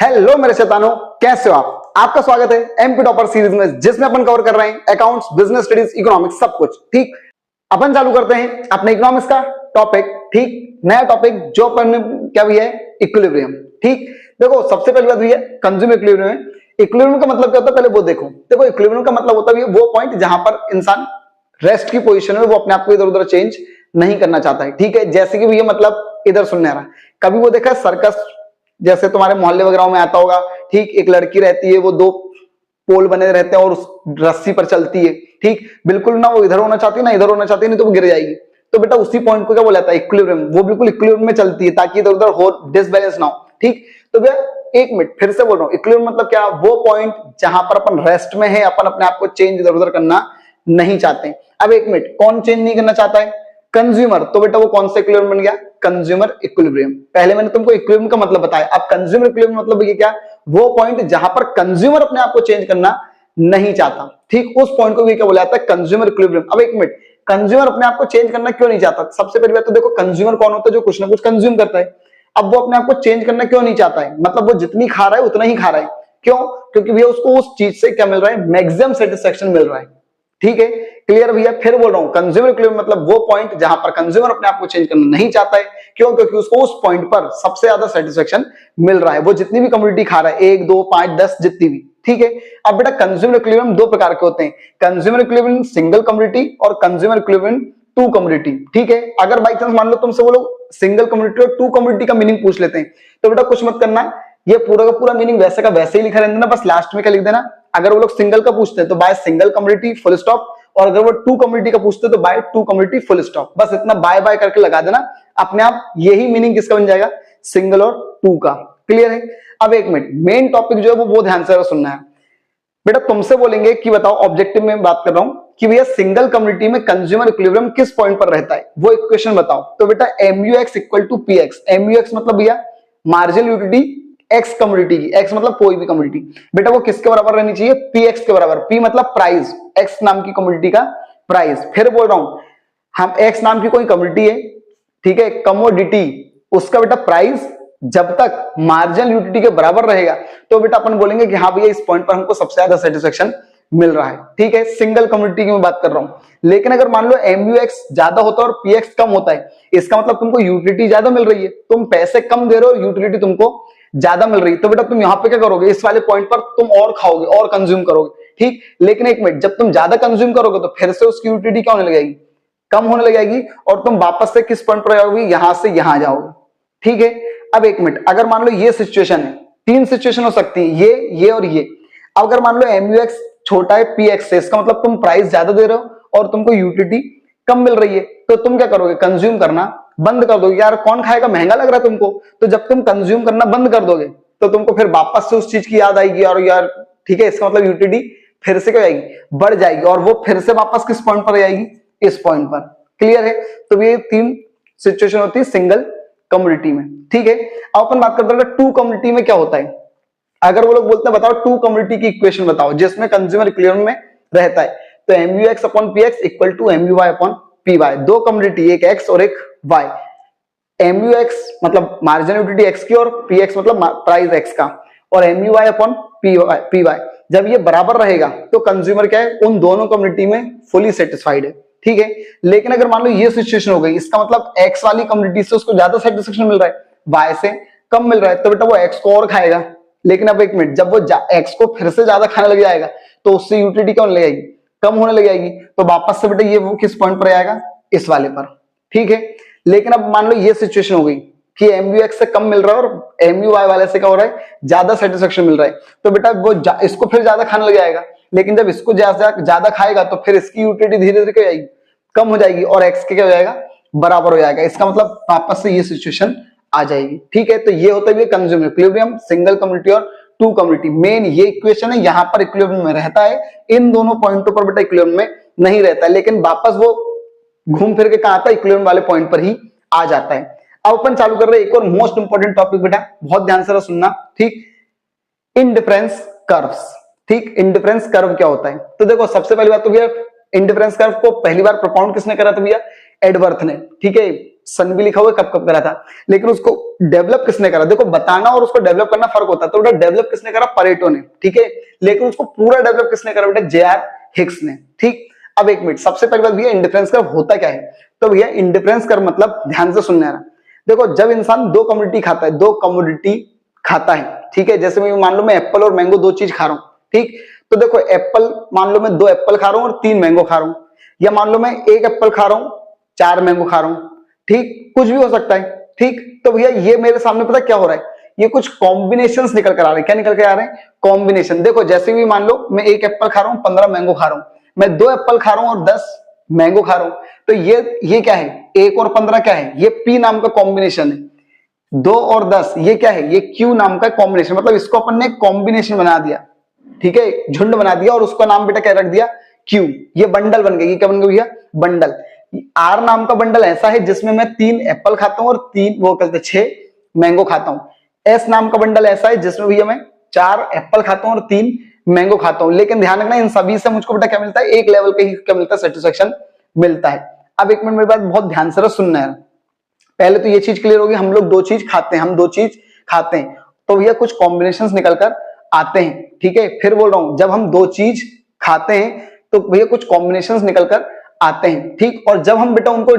Hello मेरे शैतानों, कैसे हो आप? आपका स्वागत है एमपी टॉपर सीरीज में, जिसमें अपन कवर कर रहे हैं अकाउंट्स, बिजनेस स्टडीज, इकोनॉमिक्स, सब कुछ। ठीक, अपन चालू करते हैं अपने इकोनॉमिक्स का टॉपिक। ठीक, नया टॉपिक जो अपन में क्या भी है, इक्विलिब्रियम। ठीक, देखो सबसे पहली बात भी है कंज्यूमर इक्विलिब्रियम। इक्विलिब्रियम का मतलब क्या होता है, पहले वो देखो। देखो इक्विलिब्रियम का मतलब होता है वो पॉइंट जहां पर इंसान रेस्ट की पोजीशन में वो अपने आप को इधर उधर चेंज नहीं करना चाहता है। ठीक है, जैसे कि भैया मतलब इधर सुनने आ रहा है, कभी वो देखा सर्कस जैसे तुम्हारे मोहल्ले वगैरह में आता होगा। ठीक, एक लड़की रहती है, वो दो पोल बने रहते हैं और उस रस्सी पर चलती है। ठीक, बिल्कुल ना वो इधर होना चाहती है ना इधर होना चाहती है, नहीं तो वो गिर जाएगी। तो बेटा उसी पॉइंट को क्या बोला जाता है, इक्विलिब्रियम। वो बिल्कुल इक्विलिब्रियम में चलती है ताकि इधर उधर हो डिसबैलेंस ना हो। ठीक, तो भैया एक मिनट फिर से बोल रहा हूँ, इक्विलिब्रियम मतलब क्या, वो पॉइंट जहां पर अपन रेस्ट में है, अपन अपने आप को चेंज इधर उधर करना नहीं चाहते। अब एक मिनट, कौन चेंज नहीं करना चाहता है? कंज्यूमर। तो बेटा वो कौन सा इक्विलिब्रियम बन गया? Consumer equilibrium. पहले मैंने तुमको इक्विलिब्रियम का मतलब बताया, अब कंज्यूमर इक्विलिब्रियम मतलब ये क्या, वो पॉइंट जहां पर कंज्यूमर अपने आप को चेंज करना नहीं चाहता। ठीक, उस पॉइंट को भी क्या बोला जाता है, कंज्यूमर इक्विलिब्रियम। अब एक मिनट, कंज्यूमर अपने आप को चेंज करना क्यों नहीं चाहता? सबसे पहली बात तो देखो, कंज्यूमर कौन होता है? जो कुछ ना कुछ कंज्यूम करता है। अब वो अपने आप को चेंज करना क्यों नहीं चाहता है? मतलब वो जितनी खा रहा है उतना ही खा रहा है। क्यों? क्योंकि भैया उसको उस चीज से क्या मिल रहा है, मैक्सिमम सेटिस्फेक्शन मिल रहा है। ठीक है, क्लियर भैया? फिर बोल रहा हूं, कंज्यूमर इक्विलिब्रियम मतलब वो पॉइंट जहां पर कंज्यूमर अपने आप को चेंज करना नहीं चाहता है। क्यों? क्योंकि उसको उस पॉइंट पर सबसे ज्यादा सेटिस्फेक्शन मिल रहा है। वो जितनी भी कम्युनिटी खा रहा है, 1 2 5 10 जितनी भी। ठीक है, अब बेटा कंज्यूमर इक्विलिब्रियम दो प्रकार के होते हैं, कंज्यूमर इक्विलिब्रियम सिंगल कम्युनिटी और कंज्यूमर इक्विलिब्रियम टू कम्युनिटी। ठीक है, अगर बाई चांस मान लो तुमसे वो लोग सिंगल कम्युनिटी और टू कम्युनिटी का मीनिंग पूछ लेते हैं, तो बेटा कुछ मत करना, ये पूरा का पूरा मीनिंग वैसे का वैसे ही लिखा रहने देना, बस लास्ट में क्या लिख देना, अगर वो लोग सिंगल का पूछते हैं तो by single community full stop, और अगर वो टू कम्युनिटी का पूछते हैं तो by two community full stop. बस इतना बाय बाय करके लगा देना, अपने आप यही मीनिंग किसका बन जाएगा, सिंगल और टू का। क्लियर है? अब एक मिनट, मेन टॉपिक जो है वो ध्यान से सुनना है बेटा। तुमसे बोलेंगे कि बताओ, ऑब्जेक्टिव में बात कर रहा हूं कि भैया सिंगल कम्युनिटी में कंज्यूमर इक्विलिब्रियम किस पॉइंट पर रहता है, वो इक्वेशन बताओ। तो बेटा MUX equal to PX। MUX मतलब भैया मार्जिनल यूटिलिटी एक्स कम्युनिटी की, एक्स मतलब कोई भी कम्युनिटी, बेटा वो किसके बराबर रहनी चाहिए, PX के बराबर। P मतलब प्राइस, एक्स नाम की कम्युनिटी का प्राइस। फिर बोल रहा हूं, हम एक्स नाम की कोई कम्युनिटी है, ठीक है, कमोडिटी, उसका बेटा प्राइस जब तक मार्जिनल यूटिलिटी के बराबर रहेगा तो बेटा अपन बोलेंगे कि हाँ भैया इस पॉइंट पर हमको सबसे ज्यादा सेटिस्फेक्शन मिल रहा है। ठीक है, सिंगल कम्युनिटी की मैं बात कर रहा हूं। लेकिन अगर मान लो MUX ज्यादा होता है और PX कम होता है, इसका मतलब तुमको यूटिलिटी ज्यादा मिल रही है, तुम पैसे कम दे रहे हो, यूटिलिटी तुमको ज्यादा मिल रही है, तो बेटा तुम यहाँ पे क्या करोगे, इस वाले पॉइंट पर तुम और खाओगे और कंज्यूम करोगे। ठीक, लेकिन एक मिनट, जब तुम ज्यादा कंज्यूम करोगे तो फिर से उसकी यूटिलिटी क्या होने लगेगी, कम होने लगेगी, और तुम वापस से किस पॉइंट पर जाओगे, यहां से यहां जाओगे। ठीक है, अब एक मिनट, अगर मान लो ये सिचुएशन है, तीन सिचुएशन हो सकती है, ये और ये। अगर मान लो MUX छोटा है PX से, इसका मतलब तुम प्राइस ज्यादा दे रहे हो और तुमको यूटिलिटी कम मिल रही है, तो तुम क्या करोगे, कंज्यूम करना बंद कर दोगे। यार कौन खाएगा, महंगा लग रहा है तुमको, तो जब तुम कंज्यूम करना बंद कर दोगे तो तुमको फिर वापस से उस चीज की याद आएगी, और यार ठीक है, इसका मतलब यूटिलिटी फिर से क्या आएगी, बढ़ जाएगी, और वो फिर से वापस किस पॉइंट पर आएगी, इस पॉइंट पर। क्लियर है? तो ये तीन सिचुएशन होती है सिंगल कम्युनिटी में। ठीक है, अब अपन बात करते हैं टू कम्युनिटी में क्या होता है। अगर वो लोग बोलते हैं बताओ टू कम्युनिटी की इक्वेशन बताओ जिसमें कंज्यूमर इक्विलिब्रियम में रहता है, तो MUX upon PX equal to MUY upon PY। दो कम्युनिटी, एक X और एक Y। MUX मतलब मार्जिनल यूटिलिटी X की और PX मतलब प्राइस X का, और MUY अपॉन PY। जब ये बराबर रहेगा तो कंज्यूमर क्या है, उन दोनों कम्युनिटी में फुली सेटिस्फाइड है। ठीक है, लेकिन अगर मान लो ये सिचुएशन हो गई, इसका मतलब X वाली कम्युनिटी से उसको ज्यादा सेटिस्फेक्शन मिल रहा है, Y से कम मिल रहा है, तो बेटा वो X को और खाएगा। लेकिन अब एक मिनट, जब वो X को फिर से ज्यादा खाने लग जाएगा तो उससे यूटिलिटी क्या होने लगेगी, कम होने लग जाएगी, तो वापस से बेटा ये वो किस पॉइंट पर आएगा, इस वाले पर। ठीक है, लेकिन अब मान लो ये सिचुएशन हो गई कि MUX से कम मिल रहा है और MUY वाले से क्या हो रहा है, ज्यादा सेटिस्फेक्शन मिल रहा है, तो बेटा वो इसको फिर ज्यादा खाने लग जाएगा। लेकिन जब इसको ज्यादा खाएगा तो फिर इसकी यूटिलिटी धीरे धीरे क्या जाएगी, कम हो जाएगी, और X के क्या हो जाएगा, बराबर हो जाएगा। इसका मतलब वापस से ये सिचुएशन आ जाएगी। ठीक है, तो ये होता है कंज्यूमर इक्विलिब्रियम, सिंगल कम्युनिटी और टू कम्युनिटी। मेन ये इक्वेशन है, यहां पर इक्विलिब्रियम में रहता है, इन दोनों पॉइंटों पर बेटा इक्विलिब्रियम में नहीं रहता है, लेकिन वापस वो घूम फिर के कहां आता है, इक्विलिब्रियम वाले पॉइंट पर ही आ जाता है। अब अपन चालू कर रहे हैं एक और मोस्ट इंपोर्टेंट टॉपिक बेटा, बहुत ध्यान से सुनना। ठीक, इंडिफरेंस कर्व्स। ठीक, इंडिफरेंस कर्व क्या होता है, तो देखो सबसे पहली बात तो भैया इंडिफरेंस कर्व को पहली बार प्रोपाउंड किसने करा था भैया, एडवर्थ ने। ठीक है, सन भी लिखा हुआ है कब कब करा था, लेकिन उसको डेवलप किसने करा? देखो बताना और उसको डेवलप करना फर्क होता है। तो बेटा डेवलप किसने करा? परेटो ने, ठीक है। लेकिन उसको पूरा डेवलप किसने करा बेटा? जे.आर. हिक्स ने, ठीक। अब एक मिनट, सबसे पहली बात भैया इंडिफरेंस कर्व होता क्या है? तो भैया इंडिफरेंस कर्व मतलब, ध्यान से सुनना है, देखो जब इंसान दो कमोडिटी खाता है, दो कमोडिटी खाता है, ठीक है। जैसे मैं मान लो मैं एप्पल और मैंगो दो चीज खा रहा हूं, ठीक। तो देखो एप्पल, मान लो मैं 2 एप्पल खा रहा हूं और 3 मैंगो खा रहा हूं, या मान लो मैं 1 एप्पल खा रहा हूं 4 मैंगो खा रहा हूं, ठीक, कुछ भी हो सकता है, ठीक। तो भैया ये मेरे सामने पता क्या हो रहा है? ये कुछ कॉम्बिनेशंस निकल कर आ रहे हैं। क्या निकल के आ रहे हैं? कॉम्बिनेशन। देखो जैसे भी मान लो मैं 1 एप्पल खा रहा हूं, 15 मैंगो खा रहा हूं, मैं 2 एप्पल खा रहा हूं और 10 मैंगो खा रहा हूं, तो ये क्या है? 1 और 15 क्या है? ये पी नाम का कॉम्बिनेशन है। 2 और 10 ये क्या है? ये क्यू नाम का कॉम्बिनेशन, मतलब इसको अपन ने कॉम्बिनेशन बना दिया, ठीक है, झुंड बना दिया, और उसका नाम बेटा क्या रख दिया? क्यू। ये बंडल बन गया। ये क्या बन गया भैया? बंडल। आर नाम का बंडल ऐसा है जिसमें मैं 3 एप्पल खाता हूं और 3 वो कहते 6 मैंगो खाता हूं। एस नाम का बंडल ऐसा है जिसमें भैया मैं 4 एप्पल खाता हूं और 3 मैंगो खाता हूं। लेकिन ध्यान रखना इन सभी से मुझको बेटा क्या मिलता है? एक लेवल का ही क्या मिलता है? सेटिस्फेक्शन मिलता है। अब एक मिनट मेरी बात बहुत ध्यान से सुनना है। पहले तो ये चीज क्लियर होगी, हम लोग दो चीज खाते हैं, हम दो चीज खाते हैं, तो भैया कुछ कॉम्बिनेशंस निकल कर आते हैं, ठीक है। फिर बोल रहा हूं, जब हम दो चीज खाते हैं तो भैया कुछ कॉम्बिनेशंस निकल कर आते हैं, ठीक। और जब हम बेटा उनको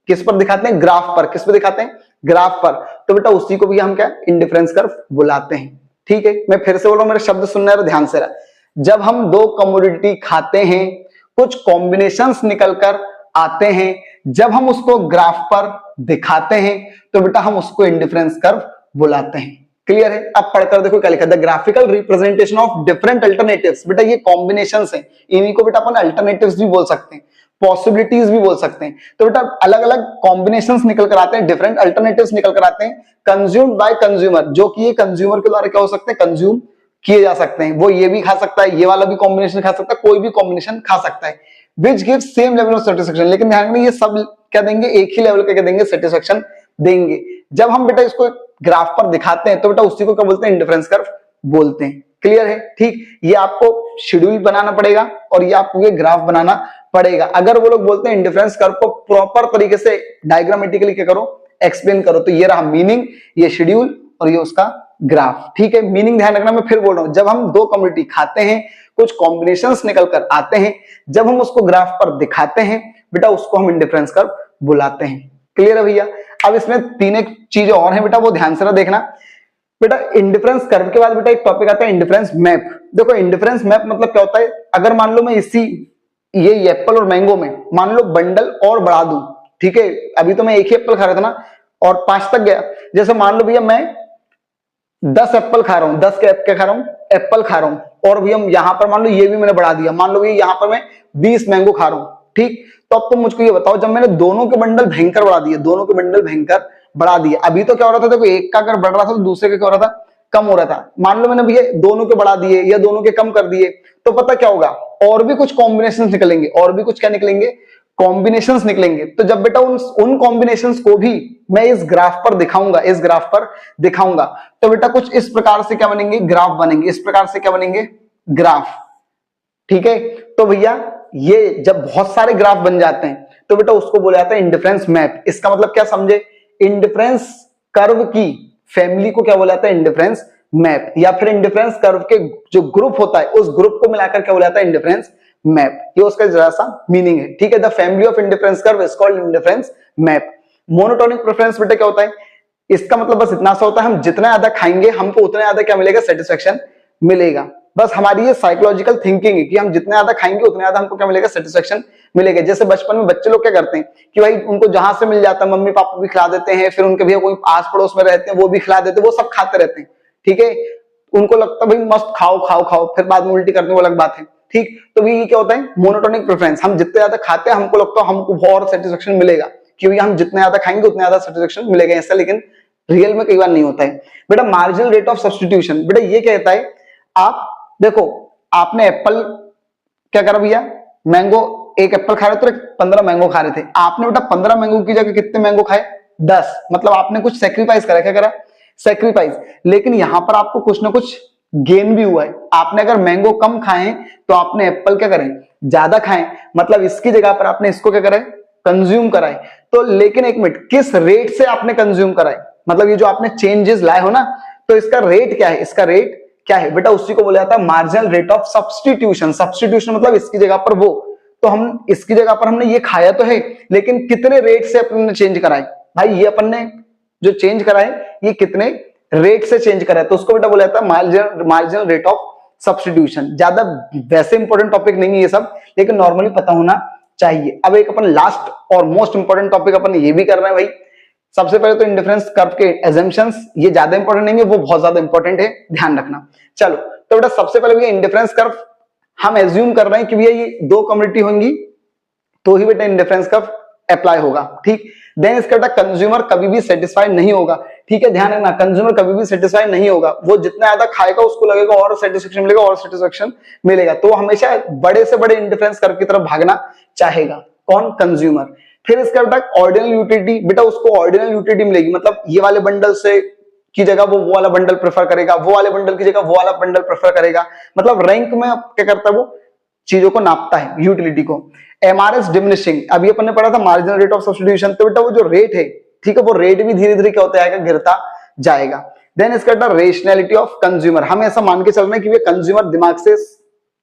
किस पर दिखाते हैं? ग्राफ पर। किस पर दिखाते हैं? ग्राफ पर। तो बेटा उसी को भी हम क्या? इंडिफरेंस कर्व बुलाते हैं, ठीक है। मैं फिर से बोल रहा हूं, मेरे शब्द सुनना है, ध्यान से रहा। जब हम दो कमोडिटी खाते हैं, कुछ कॉम्बिनेशंस निकल कर आते हैं, जब हम उसको ग्राफ पर दिखाते हैं तो बेटा हम उसको इंडिफरेंस कर्व बुलाते हैं। क्लियर है? अब पढ़कर देखो क्या लिखा है? The graphical representation of different alternatives. बेटा ये कॉम्बिनेशंस हैं, इन्हीं को बेटा अपन अल्टरनेटिव्स भी बोल सकते हैं, पॉसिबिलिटीज भी बोल सकते हैं। तो बेटा अलग अलग कॉम्बिनेशंस निकल कर आते हैं, डिफरेंट अल्टरनेटिव्स निकल कर आते हैं, कंज्यूम्ड बाय कंज्यूमर, जो कि ये कंज्यूमर के द्वारा क्या हो सकते हैं? कंज्यूम किए जा सकते हैं। वो ये भी खा सकता है, ये वाला भी कॉम्बिनेशन खा सकता है, कोई भी कॉम्बिनेशन खा सकता है, which gives same level of satisfaction. लेकिन ध्यान रखना ये सब क्या देंगे? एक ही लेवल का क्या देंगे? सेटिस्फेक्शन देंगे। जब हम बेटा इसको ग्राफ पर दिखाते हैं तो बेटा उसी को क्या बोलते हैं? इंडिफरेंस कर्व बोलते हैं। क्लियर है? ठीक। ये आपको शेड्यूल बनाना पड़ेगा और ये आपको ये ग्राफ बनाना पड़ेगा। अगर वो लोग बोलते हैं इंडिफरेंस कर्व को प्रॉपर तरीके से डायग्रामेटिकली क्या करो? एक्सप्लेन करो, तो ये रहा मीनिंग, ये शेड्यूल और ये उसका ग्राफ, ठीक है। मीनिंग ध्यान रखना, मैं फिर बोल रहा हूं, जब हम दो कम्युनिटी खाते हैं, कुछ कॉम्बिनेशंस निकल कर आते हैं, जब हम उसको ग्राफ पर दिखाते हैं बेटा उसको हम इंडिफरेंस कर्व बुलाते हैं। क्लियर है भैया? अब इसमें 3 एक चीजें और हैं बेटा, वो ध्यान से देखना। बेटा इंडिफरेंस कर्व के बाद बेटा एक टॉपिक आता है इंडिफरेंस मैप। देखो इंडिफरेंस मैप मतलब क्या होता है? अगर मान लो मैं इसी ये एप्पल और मैंगो में मान लो बंडल और बढ़ा दूं, ठीक है, अभी तो मैं एक ही एप्पल खा रहा था ना और 5 तक गया। जैसे मान लो भैया मैं 10 एप्पल खा रहा हूं, 10 के क्या खा रहा हूं? एप्पल खा रहा हूं, और भैया यहां पर मान लो ये भी मैंने बढ़ा दिया, मान लो भैया यहां पर मैं 20 मैंगो खा रहा हूं, ठीक। तो अब तुम मुझको ये बताओ, जब मैंने दोनों के बंडल भयंकर बढ़ा दिए, दोनों के बंडल भयंकर बढ़ा दिए, अभी तो क्या हो रहा था? देखो एक का अगर बढ़ रहा था तो दूसरे का क्या हो रहा था? कम हो रहा था। मान लो मैंने भैया दोनों के बढ़ा दिए या दोनों के कम कर दिए, तो पता क्या होगा? और भी कुछ कॉम्बिनेशंस निकलेंगे, और भी कुछ क्या निकलेंगे? कॉम्बिनेशंस निकलेंगे। तो जब बेटा उन कॉम्बिनेशंस को भी मैं इस ग्राफ पर दिखाऊंगा, इस ग्राफ पर दिखाऊंगा, तो बेटा कुछ इस प्रकार से क्या बनेंगे? ग्राफ बनेंगे। इस प्रकार से क्या बनेंगे? ग्राफ, ठीक है। तो भैया ये जब बहुत सारे ग्राफ बन जाते हैं तो बेटा उसको बोला जाता है इंडिफरेंस मैप। इसका मतलब क्या समझे? इंडिफरेंस कर्व की फैमिली को क्या बोला जाता है? Indifference map. या फिर इंडिफरेंस कर्व के जो ग्रुप होता है उस ग्रुप को मिलाकर क्या बोला जाता है? Indifference map. ये उसका जरा सा मीनिंग है, ठीक है। The family of indifference curve is called indifference map. Monotonic preference बेटा क्या होता है? इसका मतलब बस इतना सा होता है, हम जितना ज्यादा खाएंगे हमको उतना ज्यादा क्या मिलेगा? सेटिस्फेक्शन मिलेगा। बस हमारी ये साइकोलॉजिकल थिंकिंग है कि हम जितना ज्यादा खाएंगे उतना ज्यादा हमको क्या मिलेगा? सेटिस्फेक्शन मिलेगा। जैसे बचपन में बच्चे लोग क्या करते हैं कि भाई उनको जहां से मिल जाता है मम्मी पापा भी खिला देते हैं, फिर उनके भैया कोई आस पड़ोस में रहते हैं वो भी खिला देते हैं, वो सब खाते रहते हैं, ठीक है। उनको लगता है भाई मस्त खाओ खाओ खाओ, फिर बाद में उल्टी करते हैं, वो अलग बात है, ठीक। तो ये क्या होता है? Monotonic preference. हम जितने ज्यादा खाते हैं हमको लगता है हमको बहुत सेटिस्फेक्शन मिलेगा, क्योंकि हम जितने ज्यादा खाएंगे उतना ज्यादा सेटिस्फेक्शन मिलेगा, ऐसा लेकिन रियल में कई बार नहीं होता है। बेटा मार्जिनल रेट ऑफ सब्स्टिट्यूशन, बेटा ये कहता है, आप देखो आपने एप्पल क्या करा भैया? मैंगो, एक एप्पल खा रहे थे, 15 मैंगो खा रहे थे, आपने बेटा 15 मैंगो की जगह कितने मैंगो खाए? 10। मतलब आपने कुछ सेक्रीफाइस करा। क्या करा? सेक्रीफाइस। लेकिन यहां पर आपको कुछ ना कुछ गेन भी हुआ है। आपने अगर मैंगो कम खाए तो आपने एप्पल क्या करें? ज्यादा खाएं, मतलब इसकी जगह पर आपने इसको क्या करें? कंज्यूम कराए। तो लेकिन एक मिनट, किस रेट से आपने कंज्यूम करा है, मतलब ये जो आपने चेंजेस लाए हो ना, तो इसका रेट क्या है, इसका रेट क्या है बेटा, उसी को बोला जाता है marginal rate of substitution. Substitution मतलब इसकी जगह पर वो, तो हम इसकी जगह पर हमने ये खाया तो है, लेकिन कितने रेट से अपन ने चेंज करा है भाई, ये अपन ने जो चेंज करा है ये कितने रेट से चेंज करा है, तो उसको बेटा बोला जाता है मार्जिनल रेट ऑफ सब्स्टिट्यूशन। ज्यादा वैसे इंपॉर्टेंट टॉपिक नहीं है ये सब, लेकिन नॉर्मली पता होना चाहिए। अब एक अपन लास्ट और मोस्ट इंपॉर्टेंट टॉपिक अपन ये भी कर रहे हैं भाई। सबसे पहले तो इंडिफरेंस कर्व के एजम्पशंस, ये ज्यादा इंपॉर्टेंट नहीं है, वो बहुत ज्यादा इंपॉर्टेंट है, ध्यान रखना। चलो तो बेटा सबसे पहले भैया इंडिफरेंस कर्व हम एज्यूम कर रहे हैं कि भैया ये दो कम्युनिटी होंगी तो ही बेटा इंडिफरेंस कर्व अप्लाई होगा, ठीक। देन इसका बेटा कंज्यूमर कभी भी सेटिस्फाइड नहीं होगा, ठीक है, ध्यान रखना, कंज्यूमर कभी भी सेटिस्फाइड नहीं होगा, वो जितना ज्यादा खाएगा उसको लगेगा और सेटिस्फेक्शन मिलेगा और सेटिस्फेक्शन मिलेगा, तो वो हमेशा बड़े से बड़े इंडिफरेंस कर्व की तरफ भागना चाहेगा, कौन, कंज्यूमर। फिर इसका बेटा ऑर्डिनल यूटिलिटी, बेटा उसको ऑर्डिनल यूटिलिटी मिलेगी, मतलब ये वाले बंडल से की जगह वो वाला बंडल प्रेफर करेगा, वो वाले बंडल की जगह वो वाला बंडल प्रेफर करेगा, मतलब रैंक में क्या करता है, वो चीजों को नापता है, यूटिलिटी को। एमआरएस डिमिनिशिंग, अभी अपन ने पढ़ा था मार्जिनल रेट ऑफ सब्स्टिट्यूशन, तो बेटा वो जो रेट है, ठीक है, वो रेट भी धीरे धीरे क्या होता जाएगा, गिरता जाएगा। देन इसका बेटा रेशनैलिटी ऑफ कंज्यूमर, हम ऐसा मान के चल रहे हैं कि ये कंज्यूमर दिमाग से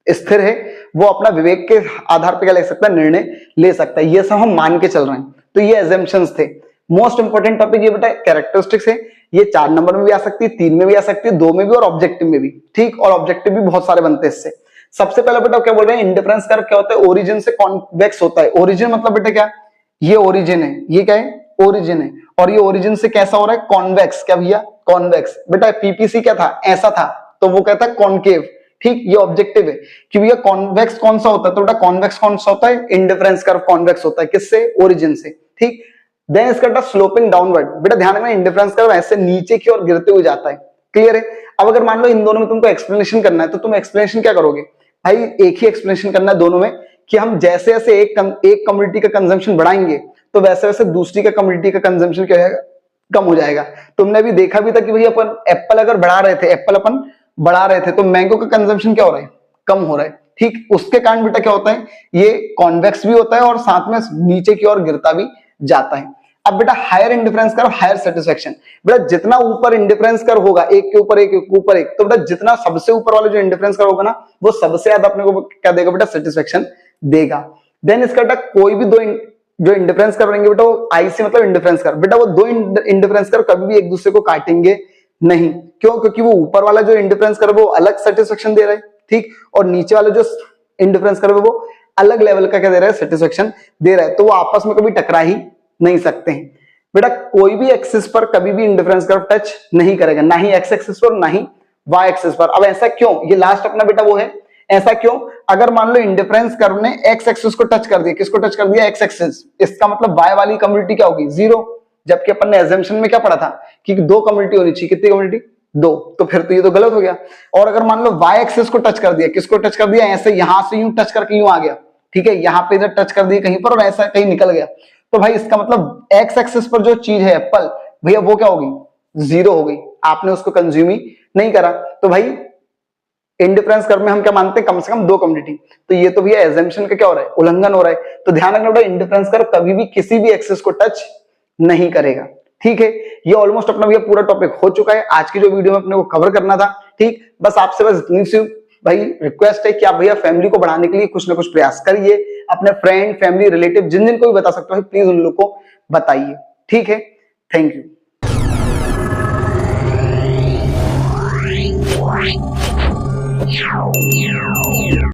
स्थिर है, वो अपना विवेक के आधार पर क्या ले सकता है, निर्णय ले सकता है, ये सब हम मान के चल रहे हैं, तो ये एजम्पशंस थे। मोस्ट इंपोर्टेंट टॉपिक ये बेटा कैरेक्टरिस्टिक्स है, ये 4 नंबर में भी आ सकती है, 3 में भी आ सकती है, 2 में भी और ऑब्जेक्टिव में भी, ठीक, और ऑब्जेक्टिव भी बहुत सारे बनते हैं इससे। सबसे पहले बेटा क्या बोल रहे हैं, इंडिफरेंस कर्व क्या होता है, ओरिजिन से कॉन्वेक्स होता है। ओरिजिन मतलब बेटा क्या, ये ओरिजिन है, ये क्या है, ओरिजिन है, और ये ओरिजिन से कैसा हो रहा है, कॉन्वेक्स, क्या भैया, कॉन्वेक्स। बेटा पीपीसी क्या था, ऐसा था, तो वो कहता है कॉन्केव, ठीक, ये ऑब्जेक्टिव है कि भैया कॉन्वेक्स कौन सा होता है, तो बेटा कॉन्वेक्स कौन सा होता है, इंडिफरेंस कर्व कॉन्वेक्स होता है, किससे, ओरिजिन से, ठीक। देन इसका बेटा स्लोपिंग डाउनवर्ड, बेटा ध्यान रखना इंडिफरेंस कर्व ऐसे नीचे की ओर गिरते हुए जाता है, क्लियर है। अब अगर मान लो इन दोनों में तुमको एक्सप्लेनेशन करना है, तो तुम एक्सप्लेनेशन क्या करोगे भाई, एक ही एक्सप्लेनेशन करना है दोनों में, कि हम जैसे जैसे एक कम्युनिटी का कंजम्पशन बढ़ाएंगे तो वैसे वैसे दूसरी का कम्युनिटी का कंजम्पशन क्या होगा, कम हो जाएगा। तुमने अभी देखा भी था कि भाई अपन एप्पल अगर बढ़ा रहे थे, एप्पल अपन बढ़ा रहे थे, तो मैंगो का कंजम्पशन क्या हो रहा है, कम हो रहा है, ठीक। उसके कारण बेटा क्या होता है, ये कॉन्वेक्स भी होता है और साथ में नीचे की ओर गिरता भी जाता है। अब बेटा higher indifference curve higher satisfaction, बेटा जितना ऊपर इंडिफरेंस कर्व होगा, एक के ऊपर एक, एक ऊपर एक, तो बेटा जितना सबसे ऊपर वाला जो इंडिफरेंस कर्व होगा ना, वो सबसे ज्यादा अपने को क्या देगा बेटा, सेटिस्फेक्शन देगा। देन इसका बेटा कोई भी दो जो इंडिफरेंस कर्व रहेंगे बेटा, वो आईसी मतलब इंडिफरेंस कर्व, बेटा वो दो इंडिफरेंस कर्व कभी भी एक दूसरे को काटेंगे नहीं, क्यों, क्योंकि वो ऊपर वाला जो इंडिफरेंस कर्व वो अलग सेटिस्फेक्शन दे रहा है, ठीक, और नीचे वाला जो इंडिफरेंस कर्व है वो अलग लेवल का क्या दे रहा है, सेटिस्फेक्शन दे रहा है, तो वो आपस में कभी टकरा ही नहीं सकते हैं। बेटा कोई भी एक्सिस पर कभी भी इंडिफरेंस कर्व टच नहीं करेगा, ना ही एक्स एक्सिस पर ना ही वाई एक्सिस पर। अब ऐसा क्यों, ये लास्ट अपना बेटा वो है, ऐसा क्यों, अगर मान लो इंडिफरेंस कर्व ने एक्स एक्सिस को टच कर दिया, किसको टच कर दिया, एक्स एक्सिस, इसका मतलब वाई वाली कम्युनिटी क्या होगी, 0, जबकि अपन ने एजम्पशन में क्या पढ़ा था कि 2 कम्युनिटी होनी चाहिए, कितनी कम्युनिटी, 2, तो फिर तो ये तो गलत हो गया। और अगर मान लो वाई एक्सिस को टच कर दिया, किसको टच कर दिया, ऐसे यहां से यूं टच करके यूं आ गया, ठीक है, यहाँ पे इधर टच कर दिया कहीं पर और ऐसा कहीं निकल गया, तो भाई इसका मतलब एक्स एक्सिस पर जो चीज है एप्पल, भैया वो क्या होगी, 0 हो गई, आपने उसको कंज्यूम ही नहीं करा। तो भाई इंडिफरेंस कर्व में हम क्या मानते हैं, कम से कम 2 कम्युनिटी, तो ये तो भैया एजम्पशन का क्या हो रहा है, उल्लंघन हो रहा है। तो ध्यान रखना बेटा इंडिफरेंस कर्व कभी भी किसी भी एक्सिस को टच नहीं करेगा, ठीक है। ये ऑलमोस्ट अपना भैया पूरा टॉपिक हो चुका है, आज की जो वीडियो में अपने को कवर करना था, ठीक। बस आपसे बस इतनी सी भाई रिक्वेस्ट है कि आप भैया फैमिली को बढ़ाने के लिए कुछ ना कुछ प्रयास करिए, अपने फ्रेंड, फैमिली, रिलेटिव जिन जिन को भी बता सकते हो प्लीज उन लोग को बताइए, ठीक है। Thank you.